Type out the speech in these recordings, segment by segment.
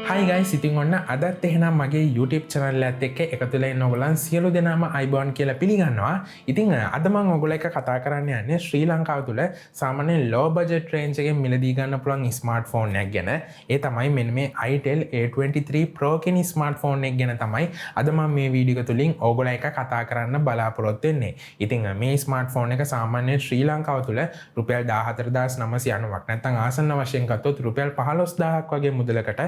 Hi guys, ඉතින් ඔන්න අදත් එහෙනම් මගේ YouTube channel එකත් එක්ක එකතු වෙලා ඉන්න ඔයගොල්ලන් සියලු දෙනාම අයිබෝන් කියලා පිළිගන්නවා. ඉතින් අද මම ඔයගොල්ලෝ එක්ක කතා කරන්න යන්නේ ශ්‍රී ලංකාව තුල සාමාන්‍ය low budget range එකෙන් මිලදී ගන්න පුළුවන් smartphone එකක් ගැන. ඒ තමයි මෙන්න මේ Itel A23 Pro කියන smartphone එක ගැන තමයි අද මම මේ වීඩියෝ එක තුලින් ඔයගොල්ලෝ එක්ක කතා කරන්න බලාපොරොත්තු වෙන්නේ. ඉතින් මේ smartphone එක සාමාන්‍ය ශ්‍රී ලංකාව තුල රුපියල් 14990ක් නැත්නම් ආසන්න වශයෙන් ගත්තොත් රුපියල් 15000ක් වගේ මුදලකට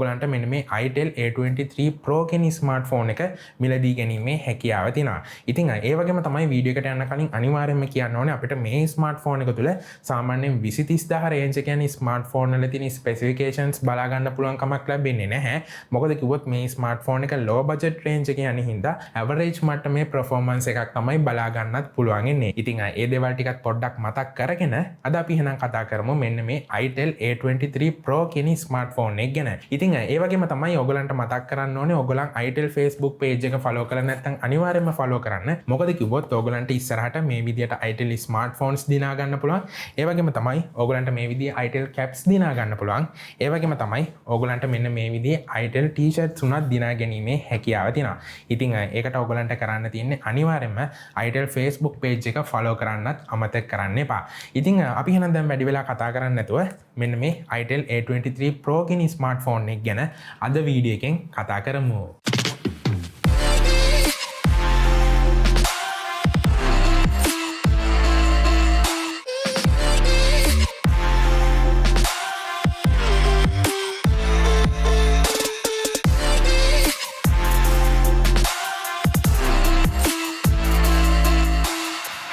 ඔයගලන්ට මෙන්න මේ Itel A23 Pro කියන ස්මාර්ට්ෆෝන් එක මිලදී ගැනීමේ හැකියාව තියෙනවා. ඉතින් ඒ වගේම තමයි වීඩියෝ එකට යන්න කලින් අනිවාර්යයෙන්ම කියන්න ඕනේ අපිට මේ ස්මාර්ට්ෆෝන් එක තුල සාමාන්‍යයෙන් 20000 රේන්ජ් එක කියන්නේ ස්මාර්ට්ෆෝන් වල තියෙන ස්පෙસિෆිකේෂන්ස් බලා ගන්න පුළුවන් කමක් ලැබෙන්නේ නැහැ. මොකද කිව්වොත් මේ ස්මාර්ට්ෆෝන් එක low budget range එක යන්නේ හින්දා average මට්ටමේ performance එකක් තමයි බලා ගන්නත් පුළුවන් ඉන්නේ. ඉතින් ඒ දේවල් ටිකත් පොඩ්ඩක් මතක් කරගෙන අද අපි එහෙනම් කතා කරමු මෙන්න මේ Itel A23 Pro කියන ස්මාර්ට්ෆෝන් එක ගැන. ඉතින් ඒ වගේම තමයි ඔයගලන්ට මතක් කරන්න ඕනේ ඔයගලන් Itel Facebook page එක follow කරලා නැත්නම් අනිවාර්යයෙන්ම follow කරන්න. මොකද කිව්වොත් ඔයගලන්ට ඉස්සරහට මේ විදියට Itel smartphones දිනා ගන්න පුළුවන්. ඒ වගේම තමයි ඔයගලන්ට මේ විදියේ Itel caps දිනා ගන්න පුළුවන්. ඒ වගේම තමයි ඔයගලන්ට මෙන්න මේ විදියේ Itel t-shirts උනත් දිනා ගැනීමේ හැකියාව තියෙනවා. ඉතින් ඒකට ඔයගලන්ට කරන්න තියෙන්නේ අනිවාර්යයෙන්ම Itel Facebook page එක follow කරන්නත් අමතක කරන්න එපා. ඉතින් අපි එහෙනම් දැන් වැඩි වෙලා කතා කරන්නේ නැතුව මෙන්න මේ Itel A23 Pro කියන smartphone එක ගැන අද වීඩියෝ එකෙන් කතා කරමු.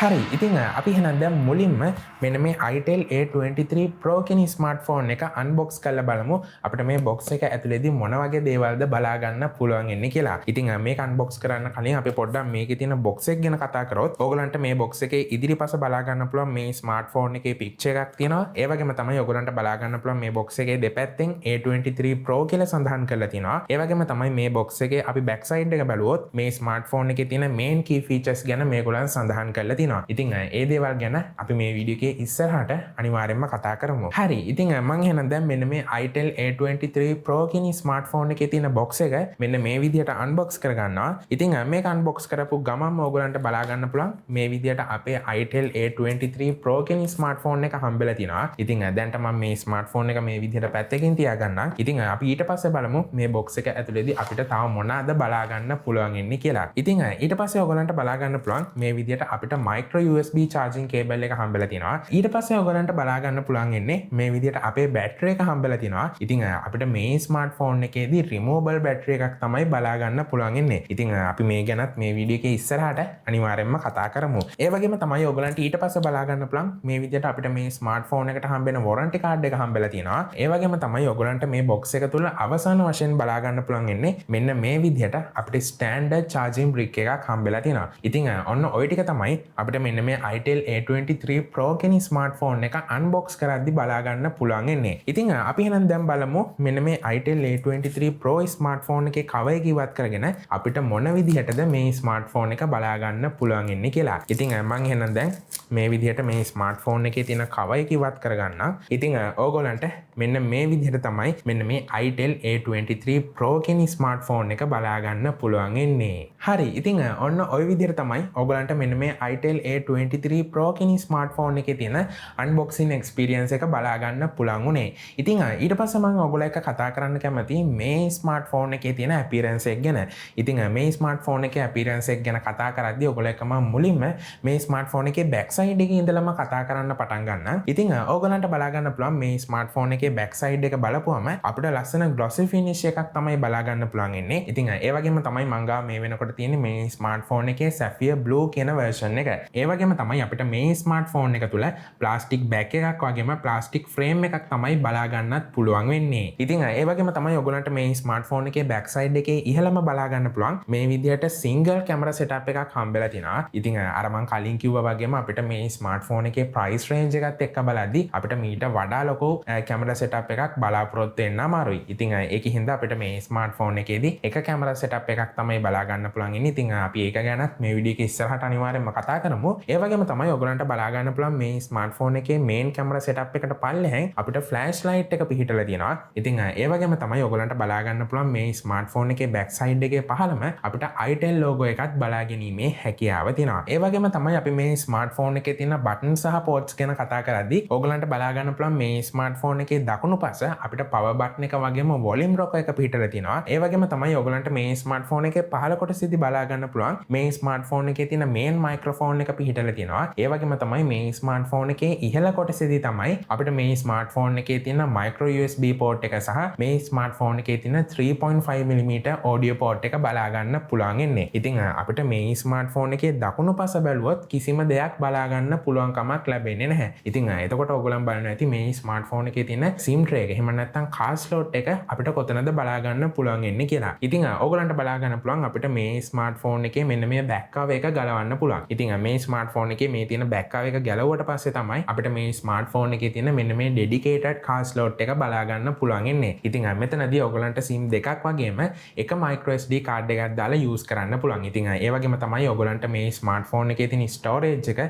හරි ඉතින් අපි එහෙනම් දැන් මුලින්ම මෙන්න මේ Itel A23 Pro කියන ස්මාර්ට්ෆෝන් එක අන්බොක්ස් කරලා බලමු අපිට මේ බොක්ස් එක ඇතුලේදී මොන වගේ දේවල්ද බලා ගන්න පුළුවන් ඉන්නේ කියලා. ඉතින් මේක අන්බොක්ස් කරන්න කලින් අපි පොඩ්ඩක් මේකේ තියෙන බොක්ස් එක ගැන කතා කරොත් ඕගලන්ට මේ බොක්ස් එකේ ඉදිරිපස බලා ගන්න පුළුවන් මේ ස්මාර්ට්ෆෝන් එකේ පික්චර් එකක් තියෙනවා. ඒ වගේම තමයි ඕගලන්ට බලා ගන්න පුළුවන් මේ බොක්ස් එකේ දෙපැත්තෙන් A23 Pro කියලා සඳහන් කරලා තියෙනවා. ඒ වගේම තමයි මේ බොක්ස් එකේ අපි බෑක් සයිඩ් එක බැලුවොත් මේ ස්මාර්ට්ෆෝන් එකේ තියෙන main key features ගැන මේගොල්ලන් සඳහන් කරලා තියෙනවා. ඉතින් ඒ දේවල් ගැන අපි මේ වීඩියෝ එකේ ඉස්සරහට අනිවාර්යයෙන්ම කතා කරමු. හරි. ඉතින් මම එහෙනම් දැන් මෙන්න මේ Itel A23 Pro කියන ස්මාර්ට්ෆෝන් එකේ තියෙන බොක්ස් එක මෙන්න මේ විදිහට අන්බොක්ස් කරගන්නවා. ඉතින් මේක අන්බොක්ස් කරපු ගමන්ම ඕගලන්ට බලා ගන්න පුළුවන් මේ විදිහට අපේ Itel A23 Pro කියන ස්මාර්ට්ෆෝන් එක හම්බෙලා තිනවා. ඉතින් දැන්ට මම මේ ස්මාර්ට්ෆෝන් එක මේ විදිහට පැත්තකින් තියාගන්නම්. ඉතින් අපි ඊට පස්සේ බලමු මේ බොක්ස් එක ඇතුලේදී අපිට තව මොනවාද බලා ගන්න පුළුවන් ඉන්නේ කියලා. ඉතින් ඊට පස්සේ ඕගලන්ට බලා ගන්න පුළුවන් මේ විදිහට අපිට micro USB charging cable එක හම්බෙලා තියෙනවා. ඊට පස්සේ ඔයගලන්ට බලා ගන්න පුළුවන් ඉන්නේ මේ විදිහට අපේ බැටරි එක හම්බෙලා තියෙනවා. ඉතින් අපිට මේ ස්මාර්ට්ෆෝන් එකේදී removable බැටරි එකක් තමයි බලා ගන්න පුළුවන් ඉන්නේ. ඉතින් අපි මේ ගැනත් මේ වීඩියෝ එකේ ඉස්සරහට අනිවාර්යයෙන්ම කතා කරමු. ඒ වගේම තමයි ඔයගලන්ට ඊට පස්සේ බලා ගන්න පුළුවන් මේ විදිහට අපිට මේ ස්මාර්ට්ෆෝන් එකට හම්බෙන warranty card එක හම්බෙලා තියෙනවා. ඒ වගේම තමයි ඔයගලන්ට මේ box එක තුල අවසාන වශයෙන් බලා ගන්න පුළුවන් ඉන්නේ මෙන්න මේ විදිහට අපිට standard charging brick එකක් හම්බෙලා තියෙනවා. ඉතින් ඔන්න ওই ටික තමයි අපිට මෙන්න මේ Itel A23 Pro කියන ස්මාර්ට්ෆෝන් එක අන්බොක්ස් කරද්දි බලා ගන්න පුළුවන් ඉන්නේ. ඉතින් අපි එහෙනම් දැන් බලමු මෙන්න මේ Itel A23 Pro ස්මාර්ට්ෆෝන් එකේ cover එක ඉවත් කරගෙන අපිට මොන විදිහටද මේ ස්මාර්ට්ෆෝන් එක බලා ගන්න පුළුවන් ඉන්නේ කියලා. ඉතින් මම එහෙනම් දැන් මේ විදිහට මේ ස්මාර්ට්ෆෝන් එකේ තියෙන cover එක ඉවත් කරගන්නම්. ඉතින් ඕගොල්ලන්ට මෙන්න මේ විදිහට තමයි මෙන්න මේ Itel A23 Pro කියන ස්මාර්ට්ෆෝන් එක බලා ගන්න පුළුවන් ඉන්නේ. හරි. ඉතින් ඔන්න ওই විදිහට තමයි ඕගොල්ලන්ට මෙන්න මේ Itel A23 Pro කියන ස්මාර්ට්ෆෝන් එකේ තියෙන අන්බොක්සින් එක්ස්පීරියන්ස් එක බලා ගන්න පුළුවන් උනේ. ඉතින් ඊට පස්සේ මම ඔයගොල්ලෝ එක්ක කතා කරන්න කැමතියි මේ ස්මාර්ට්ෆෝන් එකේ තියෙන අපියරන්ස් එක ගැන. ඉතින් මේ ස්මාර්ට්ෆෝන් එකේ අපියරන්ස් එක ගැන කතා කරද්දී ඔයගොල්ලෝ එක්ක මම මුලින්ම මේ ස්මාර්ට්ෆෝන් එකේ බෑක් සයිඩ් එකේ ඉඳලම කතා කරන්න පටන් ගන්නම්. ඉතින් ඕගොල්ලන්ට බලා ගන්න පුළුවන් මේ ස්මාර්ට්ෆෝන් එකේ බෑක් සයිඩ් එක බලපුවම අපිට ලස්සන ග්ලොසි ෆිනිෂ් එකක් තමයි බලා ගන්න පුළුවන් ඉන්නේ. ඉතින් ඒ වගේම තමයි මම ගා මේ වෙනකොට තියෙන්නේ මේ ස්මාර්ට්ෆෝන් එකේ Sapphire Blue කියන version එක. ඒ වගේම තමයි අපිට මේ ස්මාර්ට්ෆෝන් එක තුල ප්ලාස්ටික් බෑග් එකක් වගේම ප්ලාස්ටික් ෆ්‍රේම් එකක් තමයි බලා ගන්නත් පුළුවන් වෙන්නේ. ඉතින් ඒ වගේම තමයි ඔයගොල්ලන්ට මේ ස්මාර්ට්ෆෝන් එකේ බෑක් සයිඩ් එකේ ඉහළම බලා ගන්න පුළුවන් මේ විදිහට සිංගල් කැමරා සෙටප් එකක් හම්බෙලා තිනවා. ඉතින් අර මම කලින් කිව්වා වගේම අපිට මේ ස්මාර්ට්ෆෝන් එකේ ප්‍රයිස් රේන්ජ් එකත් එක්ක බලද්දී අපිට මීට වඩා ලොකු කැමරා සෙටප් එකක් බලාපොරොත්තු වෙන්න අමාරුයි. ඉතින් ඒකෙන් හින්දා අපිට මේ ස්මාර්ට්ෆෝන් එකේදී එක කැමරා සෙටප් එකක් තමයි බලා ගන්න පුළුවන් ඉන්නේ. ඉතින් අපි ඒක ගැනත් මේ වීඩියෝ එකේ ඉස්සරහට අනිවාර්යයෙන්ම කතා කරමු. බලමු. ඒ වගේම තමයි ඔයගලන්ට බලා ගන්න පුළුවන් මේ ස්මාර්ට්ෆෝන් එකේ මේන් කැමරා සෙටප් එකට පල්ලෙහැන් අපිට ෆ්ලෑෂ් ලයිට් එක පිහිටලා තියෙනවා. ඉතින් ඒ වගේම තමයි ඔයගලන්ට බලා ගන්න පුළුවන් මේ ස්මාර්ට්ෆෝන් එකේ බෑක් සයිඩ් එකේ පහළම අපිට Itel logo එකත් බලා ගැනීමේ හැකියාව තියෙනවා. ඒ වගේම තමයි අපි මේ ස්මාර්ට්ෆෝන් එකේ තියෙන බටන් සහ පෝට්ස් ගැන කතා කරද්දී ඔයගලන්ට බලා ගන්න පුළුවන් මේ ස්මාර්ට්ෆෝන් එකේ දකුණු පස අපිට පවර් බටන් එක වගේම වොලියම් රොකර් එක පිහිටලා තියෙනවා. ඒ වගේම තමයි ඔයගලන්ට මේ ස්මාර්ට්ෆෝන් එකේ පහළ කොටසේදී බලා ගන්න පුළුවන් මේ ස්මාර්ට්ෆෝන් එකේ තියෙන මේන් මයික්‍රොෆෝන් එක පිහිටලා තියෙනවා. ඒ වගේම තමයි මේ ස්මාර්ට්ෆෝන් එකේ ඉහළ කොටසේදී තමයි අපිට මේ ස්මාර්ට්ෆෝන් එකේ තියෙන මයික්‍රෝ USB පෝට් එක සහ මේ ස්මාර්ට්ෆෝන් එකේ තියෙන 3.5mm ඔඩියෝ පෝට් එක බලා ගන්න පුළුවන් ඉන්නේ. ඉතින් අපිට මේ ස්මාර්ට්ෆෝන් එකේ දකුණු පස බැලුවොත් කිසිම දෙයක් බලා ගන්න පුළුවන් කමක් ලැබෙන්නේ නැහැ. ඉතින් එතකොට ඔයගොල්ලන් බලන්න ඇති මේ ස්මාර්ට්ෆෝන් එකේ තියෙන SIM tray එක එහෙම නැත්නම් කාර් ස්ලොට් එක අපිට කොතනද බලා ගන්න පුළුවන් ඉන්නේ කියලා. ඉතින් ඔයගොල්ලන්ට බලා ගන්න පුළුවන් අපිට මේ ස්මාර්ට්ෆෝන් එකේ මෙන්න මේ බෑක් කවර් එක ගලවන්න පුළුවන්. ඉතින් මේ ස්මාර්ට්ෆෝන් එකේ මේ තියෙන බෑක් කවර් එක ගැලවුවට පස්සේ තමයි අපිට මේ ස්මාර්ට්ෆෝන් එකේ තියෙන මෙන්න මේ ඩෙඩිකේටඩ් කාර් ස්ලොට් එක බලා ගන්න පුළුවන් ඉන්නේ. ඉතින් මෙතනදී ඔයගොල්ලන්ට SIM දෙකක් වගේම එක microSD කාඩ් එකක් දාලා යූස් කරන්න පුළුවන්. ඉතින් ඒ වගේම තමයි ඔයගොල්ලන්ට මේ ස්මාර්ට්ෆෝන් එකේ තියෙන ස්ටෝරේජ් එක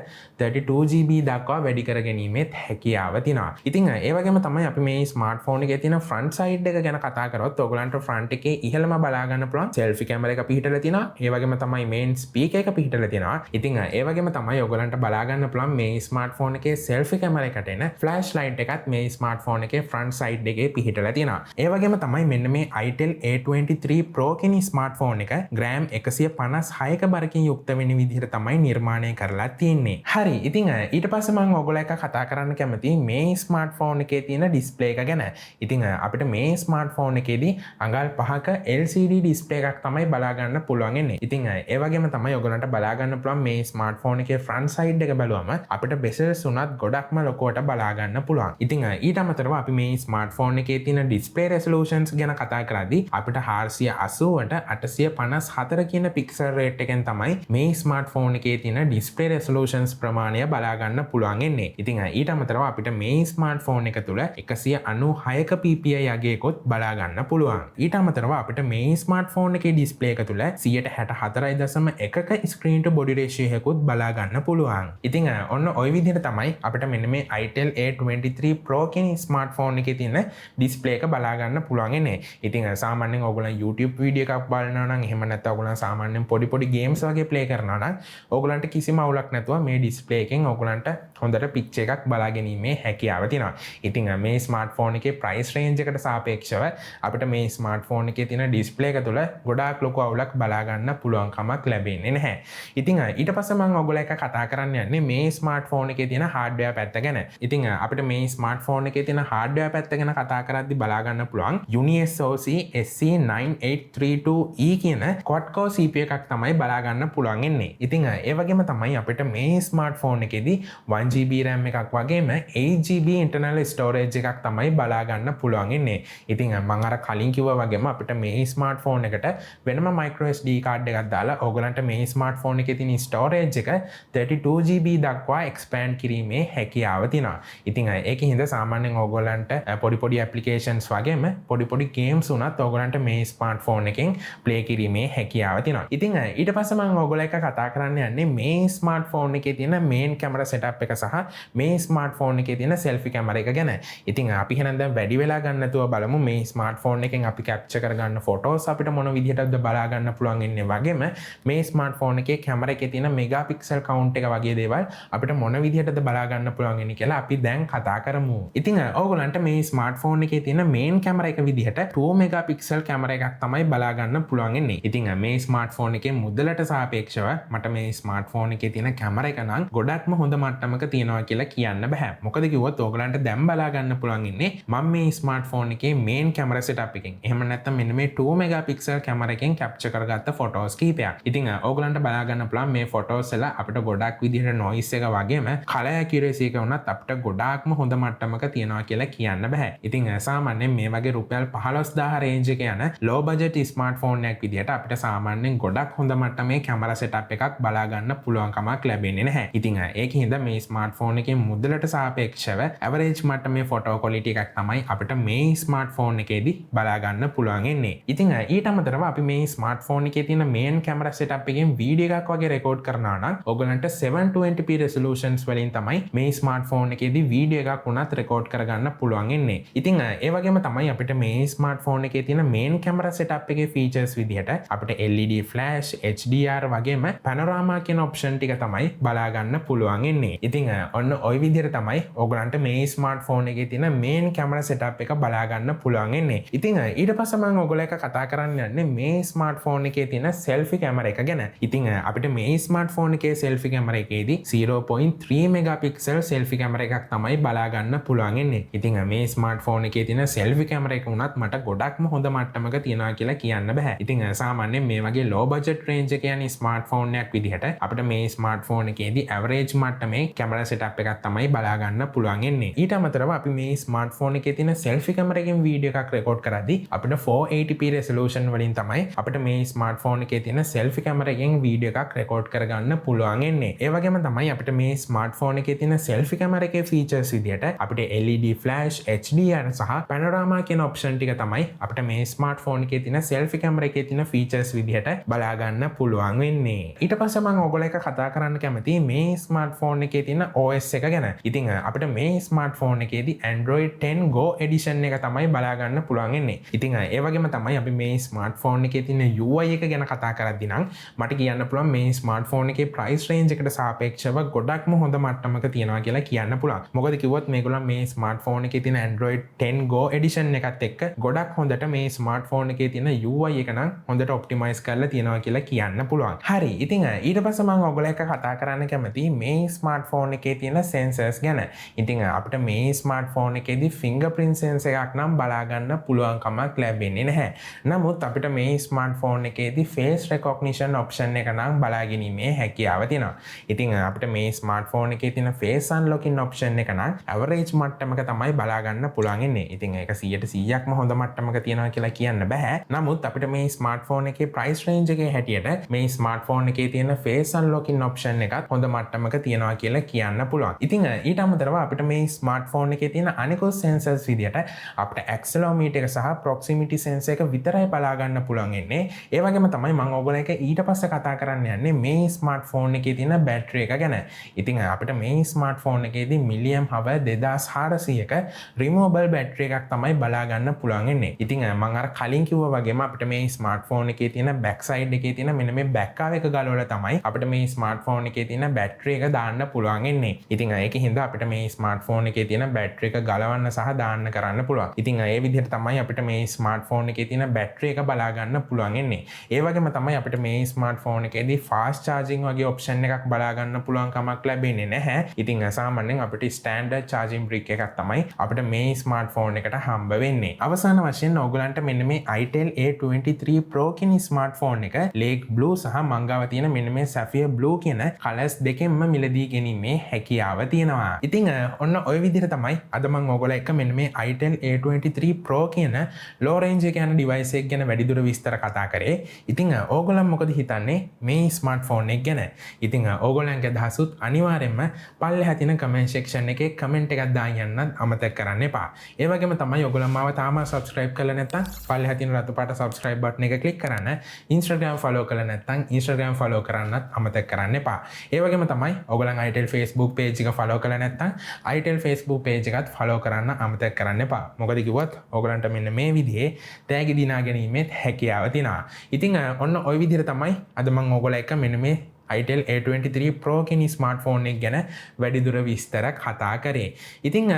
32GB දක්වා වැඩි කර ගැනීමේ හැකියාව තියෙනවා. ඉතින් ඒ වගේම තමයි අපි මේ ස්මාර්ට්ෆෝන් එකේ තියෙන ෆ්‍රන්ට් සයිඩ් එක ගැන කතා කරොත් ඔයගොල්ලන්ට ෆ්‍රන්ට් එකේ ඉහළම බලා ගන්න පුළුවන් සෙල්ෆි කැමරා එක පිහිටලා තියෙනවා. ඒ වගේම තමයි මේන් ස්පීකර් එක පිහිටලා තියෙනවා. ඉතින් ඒ වගේම තමයි ඔයගොල්ලන්ට බලා ගන්න පුළුවන් මේ ස්මාර්ට්ෆෝන් එකේ සෙල්ෆි කැමරා එකට එන ෆ්ලෑෂ් ලයිට් එකත් මේ ස්මාර්ට්ෆෝන් එකේ ෆ්‍රන්ට් සයිඩ් එකේ පිහිටලා තියෙනවා. ඒ වගේම තමයි මෙන්න මේ Itel A23 Pro කියන ස්මාර්ට්ෆෝන් එක ග්‍රෑම් 156ක බරකින් යුක්ත වෙන විදිහට තමයි නිර්මාණය කරලා තියෙන්නේ. හරි. ඉතින් ඊට පස්සේ මම ඔයගොල්ලෝ එක කතා කරන්න කැමතියි මේ ස්මාර්ට්ෆෝන් එකේ තියෙන ඩිස්ප්ලේ එක ගැන. ඉතින් අපිට මේ ස්මාර්ට්ෆෝන් එකේදී අඟල් 5ක LCD ඩිස්ප්ලේ එකක් තමයි බලා ගන්න පුළුවන් ඉන්නේ. ඉතින් ඒ වගේම තමයි ඔයගොල්ලන්ට බලා ගන්න පුළුවන් මේ ස්මාර්ට්ෆෝන් එකේ ෆ්‍රන්ට් සයිඩ් එක බැලුවම අපිට බෙසල්ස් උනත් ගොඩක්ම ලොකුවට බලා ගන්න පුළුවන්. ඉතින් ඊට අමතරව අපි මේ ස්මාර්ට්ෆෝන් එකේ තියෙන ඩිස්ප්ලේ රෙසලූෂන්ස් ගැන කතා කරද්දී අපිට 480ට 854 කියන පික්සල් රේට් එකෙන් තමයි මේ ස්මාර්ට්ෆෝන් එකේ තියෙන ඩිස්ප්ලේ රෙසලූෂන්ස් ප්‍රමාණය බලා ගන්න පුළුවන් ඉන්නේ. ඉතින් ඊට අමතරව අපිට මේ ස්මාර්ට්ෆෝන් එක තුල 196ක ppi අගයකොත් බලා ගන්න පුළුවන්. ඊට අමතරව අපිට මේ ස්මාර්ට්ෆෝන් එකේ ඩිස්ප්ලේ එක තුල 164.1ක ස්ක්‍රීන් ටු බොඩි රේෂියෝ එකකුත් බලා ගන්න පුළුවන්. ඉතින් ඔන්න ওই විදිහට තමයි අපිට මෙන්න මේ Itel A23 Pro කියන ස්මාර්ට්ෆෝන් එකේ තියෙන ඩිස්ප්ලේ එක බලා ගන්න පුළුවන් ඉන්නේ. ඉතින් සාමාන්‍යයෙන් ඔයගොල්ලන් YouTube වීඩියෝ එකක් බලනවා නම් එහෙම නැත්නම් ඔයගොල්ලන් සාමාන්‍යයෙන් පොඩි ගේම්ස් වගේ ප්ලේ කරනවා නම් ඔයගොල්ලන්ට කිසිම අවුලක් නැතුව මේ ඩිස්ප්ලේ එකෙන් ඔයගොල්ලන්ට හොඳට පික්චර් එකක් බලා ගැනීමේ හැකියාව තියෙනවා. ඉතින් මේ ස්මාර්ට්ෆෝන් එකේ ප්‍රයිස් රේන්ජ් එකට සාපේක්ෂව අපිට මේ ස්මාර්ට්ෆෝන් එකේ තියෙන ඩිස්ප්ලේ එක තුල ගොඩාක් ලොකු අවුලක් බලා ගන්න පුළුවන් කමක් ලැබෙන්නේ නැහැ. ඉතින් ඊට පස්සේ මම ඔයගොල්ලෝ එක කතා කරන්න යන්නේ මේ ස්මාර්ට්ෆෝන් එකේ තියෙන හાર્ඩ්වෙයාර් පැත්ත ගැන. ඉතින් අපිට මේ ස්මාර්ට්ෆෝන් එකේ තියෙන හાર્ඩ්වෙයාර් පැත්ත ගැන කතා කරද්දී බලා ගන්න පුළුවන් UniSoc SC9832E කියන quad core CPU එකක් තමයි බලා ගන්න පුළුවන් ඉන්නේ. ඉතින් ඒ වගේම තමයි අපිට මේ ස්මාර්ට්ෆෝන් එකේදී 1GB RAM එකක් වගේම 8GB internal storage එකක් තමයි බලා ගන්න පුළුවන් ඉන්නේ. ඉතින් මම අර කලින් කිව්වා වගේම අපිට මේ ස්මාර්ට්ෆෝන් එකට වෙනම microSD කාඩ් එකක් දාලා ඕගලන්ට මේ ස්මාර්ට්ෆෝන් එකේ තියෙන storage එක 32GB දක්වා expand කිරීමේ හැකියාව තියෙනවා. ඉතින් ඒකින්ද සාමාන්‍යයෙන් ඕගලන්ට පොඩි applications වගේම පොඩි games උනත් ඕගලන්ට මේ ස්මාර්ට්ෆෝන් එකෙන් play කිරීමේ හැකියාව තියෙනවා. ඉතින් ඊට පස්සේ මම ඕගොල්ලෝ එක කතා කරන්න යන්නේ මේ ස්මාර්ට්ෆෝන් එකේ තියෙන main camera setup එක සහ මේ ස්මාර්ට්ෆෝන් එකේ තියෙන selfie camera එක ගැන. ඉතින් අපි එහෙනම් දැන් වැඩි වෙලා ගන්න නැතුව බලමු මේ ස්මාර්ට්ෆෝන් එකෙන් අපි capture කරගන්න photos අපිට මොන විදිහටද බලා ගන්න පුළුවන් ඉන්නේ වගේම මේ ස්මාර්ට්ෆෝන් එකේ camera එකේ තියෙන megapixel count එක වගේ දේවල් අපිට මොන විදිහටද බලා ගන්න පුළුවන් ඉන්නේ කියලා අපි දැන් කතා කරමු. ඉතින් ඕගොල්ලන්ට මේ ස්මාර්ට්ෆෝන් එකේ තියෙන main camera එක විදිහට 2 megapixel camera එකක් තමයි බලා ගන්න පුළුවන් ඉන්නේ. ඉතින් මේ ස්මාර්ට්ෆෝන් එකේ මුදලට සාපේක්ෂව මට මේ ස්මාර්ට්ෆෝන් එකේ තියෙන camera එක නම් ගොඩක්ම හොඳ මට්ටමක තියෙනවා කියලා කියන්න බෑ. මොකද කිව්වොත් ඕගලන්ට දැන් බලා ගන්න පුළුවන් ඉන්නේ මම මේ ස්මාර්ට්ෆෝන් එකේ main camera setup එකෙන්. එහෙම නැත්නම් මෙන්න මේ 2 megapixel camera එකෙන් capture කරගත්ත photos කීපයක්. ඉතින් ඕගලන්ට බලා ගන්න පුළුවන් මේ photos වල අපිට ගොඩක් විදිහට noise එක වගේම color accuracy එක උනත් අපිට ගොඩාක්ම හොඳ මට්ටමක තියෙනවා කියලා කියන්න බෑ. ඉතින් සාමාන්‍යයෙන් මේ වගේ රුපියල් 15000 range එක යන low budget smartphone එකක් විදිහට අපිට සාමාන්‍යයෙන් ගොඩක් හොඳ මට්ටමේ camera setup එකක් බලා ගන්න පුළුවන් කමක් ලැබෙන්නේ නැහැ. ඉතින් ඒකින්ද මේ ස්මාර්ට්ෆෝන් එකේ මුදලට සාපේක්ෂව average මට්ටමේ photo quality එකක් තමයි අපිට මේ ස්මාර්ට්ෆෝන් එකේදී බලා ගන්න පුළුවන් ඉන්නේ. ඉතින් ඊට අමතරව අපි මේ ස්මාර්ට්ෆෝන් එකේ තියෙන main camera setup එකෙන් වීඩියෝ එකක් වගේ රෙකෝඩ් කරනවා නම් පුළුවන් ඔයගලන්ට 720p resolutions වලින් තමයි මේ ස්මාර්ට්ෆෝන් එකේදී වීඩියෝ එකක් වුණත් රෙකෝඩ් කරගන්න පුළුවන් ඉන්නේ. ඉතින් ඒ වගේම තමයි අපිට මේ ස්මාර්ට්ෆෝන් එකේ තියෙන මේන් කැමරා සෙටප් එකේ ෆීචර්ස් විදිහට අපිට LED flash, HDR වගේම panorama කියන ඔප්ෂන් ටික තමයි බලා ගන්න පුළුවන් ඉන්නේ. ඉතින් ඔන්න ওই විදිහට තමයි ඔයගලන්ට මේ ස්මාර්ට්ෆෝන් එකේ තියෙන මේන් කැමරා සෙටප් එක බලා ගන්න පුළුවන් ඉන්නේ. ඉතින් ඊට පස්සේ මම ඔයගොල්ලෝ එක කතා කරන්න යන්නේ මේ ස්මාර්ට්ෆෝන් එකේ තියෙන selfie කැමරා එක ගැන. ඉතින් අපිට මේ ස්මාර්ට්ෆෝන් එකේ selfie කැමරා එකේදී 0.3 megapixel selfie කැමරා එකක් තමයි බලා ගන්න පුළුවන් ඉන්නේ. ඉතින් මේ ස්මාර්ට්ෆෝන් එකේ තියෙන selfie කැමරා එක උනත් මට ගොඩක්ම හොඳ මට්ටමක තියනවා කියලා කියන්න බෑ. ඉතින් සාමාන්‍යයෙන් මේ වගේ low budget range එකේ යන ස්මාර්ට්ෆෝන් එකක් විදිහට අපිට මේ ස්මාර්ට්ෆෝන් එකේදී average මට්ටමේ කැමරා setup එකක් තමයි බලා ගන්න පුළුවන් ඉන්නේ. ඊට අමතරව අපි මේ ස්මාර්ට්ෆෝන් එකේ තියෙන selfie කැමරා එකෙන් වීඩියෝ එකක් රෙකෝඩ් කරද්දී අපිට 480p resolution වලින් තමයි අපිට මේ ස්මාර්ට්ෆෝන් එකේ තියෙන selfie කැමරා එකෙන් වීඩියෝ එකක් රෙකෝඩ් කරගන්න පුළුවන් ඉන්නේ. ඒ වගේම තමයි අපිට මේ ස්මාර්ට්ෆෝන් එකේ තියෙන selfie කැමරා එකේ features විදිහට අපිට LED flash, HDR සහ panorama කියන ඔප්ෂන් ටික තමයි අපිට මේ ස්මාර්ට්ෆෝන් එකේ තියෙන selfie කැමරා එකේ තියෙන features විදිහට බලා ගන්න පුළුවන් වෙන්නේ. ඊට පස්සේ මම ඔයගොල්ලෝ එක කතා කරන්න කැමති මේ ස්මාර්ට්ෆෝන් එකේ තියෙන OS එක ගැන. ඉතින් අපිට මේ ස්මාර්ට්ෆෝන් එකේදී Android 10 Go edition එක තමයි බලා ගන්න පුළුවන් ඉන්නේ. ඉතින් ඒ වගේම තමයි අපි මේ ස්මාර්ට්ෆෝන් එකේ තියෙන UI එක ගැන කතා කරද්දී නම් මට කියන්න පුළුවන් මේ ස්මාර්ට්ෆෝන් එකේ price range එකට සාපේක්ෂව ගොඩක්ම හොඳ මට්ටමක තියෙනවා කියලා කියන්න පුළුවන්. මොකද කිව්වොත් මේගොල්ලන් මේ ස්මාර්ට්ෆෝන් එකේ තියෙන Android 10 Go edition එකත් එක්ක ගොඩක් හොඳට මේ ස්මාර්ට්ෆෝන් එකේ තියෙන UI එක නම් හොඳට optimize කරලා තියෙනවා කියලා කියන්න පුළුවන්. හරි. ඉතින් ඊට පස්සේ මම ඔයගොල්ලෝ එක්ක කතා කරන්න කැමති මේ ස්මාර්ට්ෆෝන් එකේ තියෙන sensors ගැන. ඉතින් අපිට මේ ස්මාර්ට්ෆෝන් එකේදී fingerprint sensor එකක් නම් බලා ගන්න පුළුවන් කමක් ලැබෙන්නේ නැහැ. නමුත් අපිට මේ ස්මාර්ට්ෆෝන් එකේදී face recognition option එක නම් බලා ගැනීමේ හැකියාව තියෙනවා. ඉතින් අපිට මේ ස්මාර්ට්ෆෝන් එකේ තියෙන face unlocking option එක නම් average මට්ටමක තමයි බලා ගන්න පුළුවන් ඉන්නේ. ඉතින් ඒක 100%ක්ම හොඳ මට්ටමක තියෙනවා කියලා කියන්න බෑ. නමුත් අපිට මේ ස්මාර්ට්ෆෝන් එකේ price range එකේ හැටියට මේ ස්මාර්ට්ෆෝන් එකේ තියෙන face unlocking option එකත් හොඳ මට්ටමක තියෙනවා කියලා කියන්න පුළුවන්. ඉතින් ඊට අමතරව අපිට මේ ස්මාර්ට්ෆෝන් එකේ තියෙන අනිකුත් sensors විදියට අපිට accelerometer එක සහ proximity sensor එක විතරයි බලා ගන්න පුළුවන් ඉන්නේ. ඒ වගේම තමයි මම ඔයගොල්ලෝ එක ඊට පස්සේ කතා කරන්න යන්නේ මේ ස්මාර්ට්ෆෝන් එකේ තියෙන බැටරි එක ගැන. ඉතින් අපිට මේ ස්මාර්ට්ෆෝන් එකේදී milliamp hour 2400ක removable බැටරි එකක් තමයි බලා ගන්න පුළුවන් ඉන්නේ. ඉතින් මම අර කලින් කිව්වා වගේම අපිට මේ ස්මාර්ට්ෆෝන් එකේ තියෙන back side එකේ තියෙන මෙන්න මේ backup එක ගලවලා තමයි අපිට මේ ස්මාර්ට්ෆෝන් එකේ තියෙන බැටරි එක දාන්න පුළුවන් ඉන්නේ. ඉතින් ඒකෙන් හින්දා අපිට මේ ස්මාර්ට්ෆෝන් එකේ තියෙන බැටරි එක ගලවන්න සහ දාන්න කරන්න පුළුවන්. ඉතින් ඒ විදිහට තමයි අපිට මේ ස්මාර්ට්ෆෝන් එකේ තියෙන බැටරි එක බලා ගන්න පුළුවන් ඉන්නේ. ඒ වගේම තමයි අපිට මේ ස්මාර්ට්ෆෝන් එකේදී fast charging වගේ option එකක් බලා ගන්න පුළුවන් කමක් ලැබෙන්නේ නැහැ. ඉතින් සාමාන්‍යයෙන් අපිට standard charging brick එකක් තමයි අපිට මේ ස්මාර්ට්ෆෝන් එකට හම්බ වෙන්නේ. අවසාන වශයෙන් ඔයගලන්ට මෙන්න මේ Itel A23 Pro කියන ස්මාර්ට්ෆෝන් එක lake blue සහ මංගාව තියෙන මෙන්න මේ sapphire blue කියන කලර්ස් දෙකෙන්ම මිලදී ගැනීමේ හැකියාව තියෙනවා. ඉතින් ඔන්න ওই විදිහට තමයි අද මම ඔයගොල්ලෝ එක්ක මෙන්න මේ Itel A23 Pro කියන low range එක යන device එක ගැන වැඩිදුර විස්තර කතා කරේ. ඉතින් ඕගොල්ලන් මොකද හිතන්නේ මේ ස්මාර්ට්ෆෝන් එක ගැන? ඉතින් ඕගොල්ලන්ගේ අදහසුත් අනිවාර්යෙන්ම පල්ලෙහා තියෙන comment section එකේ comment එකක් දාන්න යන්නත් අමතක කරන්න එපා. ඒ වගේම තමයි ඔයගොල්ලන් මාව තාම subscribe කරලා නැත්නම් පල්ලෙහා තියෙන රතු පාට subscribe button එක click කරන්න. Instagram follow කරලා නැත්නම් Instagram follow කරන්නත් අමතක කරන්න එපා. ඒ වගේම තමයි ඔයගොල්ලන් Itel Facebook page එක follow කරලා නැත්නම් Itel Facebook page එකත් follow කරන්න අමතක කරන්න එපා. මොකද කිව්වොත් ඔයගොල්ලන්ට මෙන්න මේ විදිහේ tag දිනා ගැනීමේ හැකියාව තියෙනවා. ඉතින් ඔන්න ওই විදිහට තමයි අද මම ඔයගොල්ලෝ එක්ක මෙන්න මේ Itel A23 Pro කියන ස්මාර්ට්ෆෝන් එක ගැන වැඩිදුර විස්තර කතා කරේ. ඉතින්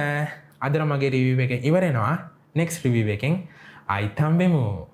අද මගේ review එක ඉවර වෙනවා. next review එකෙන් ආයි හම්බෙමු.